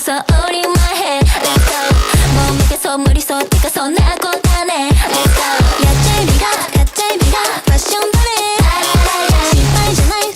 So only my head Let's go もう負けそう無理そうてかそんなこだね Let's go やっちゃえみが買っちゃえみがファッションバレー心配じゃない